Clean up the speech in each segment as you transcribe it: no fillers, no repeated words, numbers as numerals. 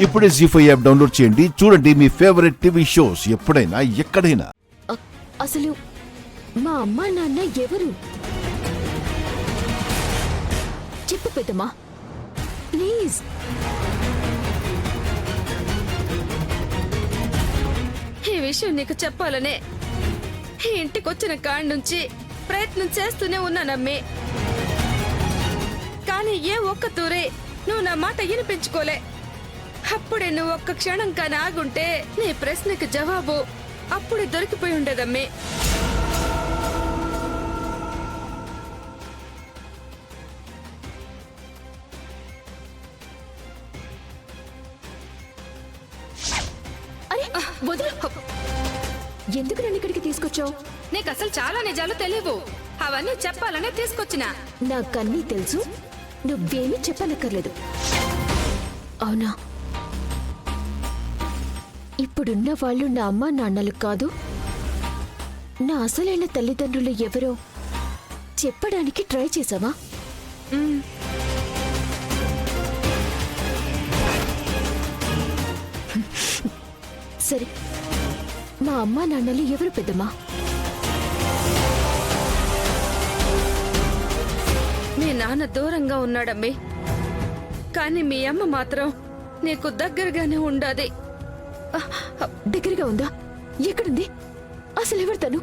ఇప్పుడే జీ5 app download చేయండి. చూడండి మీ ఫేవరెట్ టీవీ షోస్ ఎప్పుడైనా ఎక్కడైనా. అసలు మా అమ్మా నాన్న ఎవరు? చెప్పు పెద్దమ్మా ప్లీజ్. ఈ విషయం నీకు చెప్పాలనే ఈ ఇంటికొచ్చిన కాడి నుంచి ప్రయత్నం చేస్తూనే ఉన్నానమ్మే. కానీ ఏ ఒక్క తూరే నువ్వు నా మాట వినిపించుకోలే. అప్పుడే నువ్వు ఒక్క క్షణం కానీ ఆగుంటే నీ ప్రశ్నకు జవాబు అప్పుడే దొరికిపోయి ఉండేదమ్మే. అరే వదిలు. ఎందుకు నన్ను ఇక్కడికి తీసుకొచ్చావు? నీకు అసలు చాలా నిజాలు తెలియవు. అవన్నీ చెప్పాలనే తీసుకొచ్చినా. నాకన్నీ తెలుసు, నువ్వేమీ చెప్పనక్కర్లేదు. అవునా, ఇప్పుడున్న వాళ్ళు నా అమ్మా నాన్నలు కాదు. నా అసలైన తల్లిదండ్రులు ఎవరో చెప్పడానికి ట్రై చేసావా? సరే, మా అమ్మా నాన్నలు ఎవరు పెద్దమ్మా? మీ నాన్న దూరంగా ఉన్నాడమ్మి. కానీ మీ అమ్మ మాత్రం నీకు దగ్గరగానే ఉండాది. దగ్గరగా ఉందా? ఎక్కడుంది? అసలు ఎవరు తను?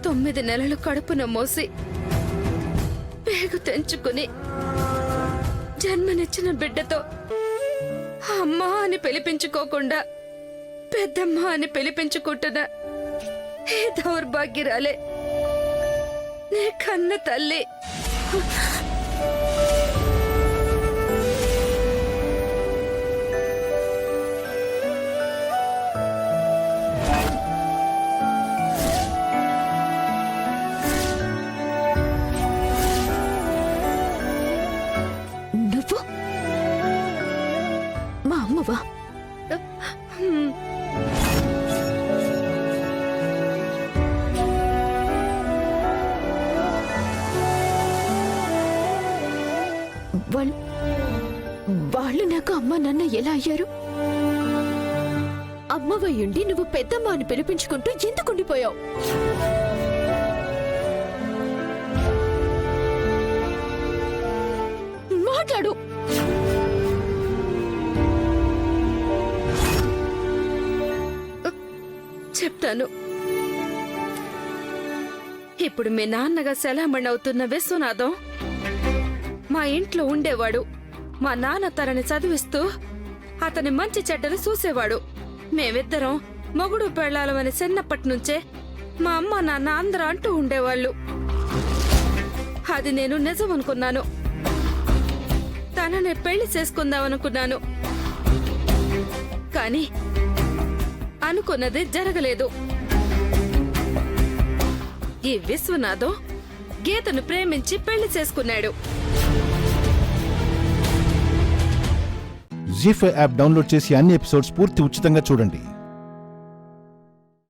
తొమ్మిది నెలలు కడుపున మోసి పేగు తెంచుకుని జన్మనిచ్చిన బిడ్డతో అమ్మా అని పిలిపించుకోకుండా పెద్దమ్మ అని పిలిపించుకుంటున్నా ఏ దౌర్భాగ్యరాలే నీ కన్న తల్లి. నువ్వు మా అమ్మవా? వాళ్ళు నాకు అమ్మ నాన్న ఎలా అయ్యారు? అమ్మవయ్యుండి నువ్వు పెద్దమ్మ అని పిలిపించుకుంటూ ఎందుకుండిపోయావు? మాట్లాడు. చెప్తాను. ఇప్పుడు మీ నాన్నగా సెలమణి అవుతున్న విశ్వనాథం మా ఇంట్లో ఉండేవాడు. మా నాన్న తనని చదివిస్తూ అతని మంచి చెడ్డలు చూసేవాడు. మేమిద్దరం మొగుడు పెళ్ళాలమని చిన్నప్పటి నుంచే మా అమ్మ నాన్న అందరూ అంటూ ఉండేవాళ్ళు. అది నేను నిజం అనుకున్నాను. తననే పెళ్లి చేసుకుందామనుకున్నాను. కానీ అనుకున్నది జరగలేదు. ఈ విశ్వనాథం గీతను ప్రేమించి పెళ్లి చేసుకున్నాడు. జీ5 యాప్ డౌన్లోడ్ చేసి అన్ని ఎపిసోడ్స్ పూర్తి ఉచితంగా చూడండి.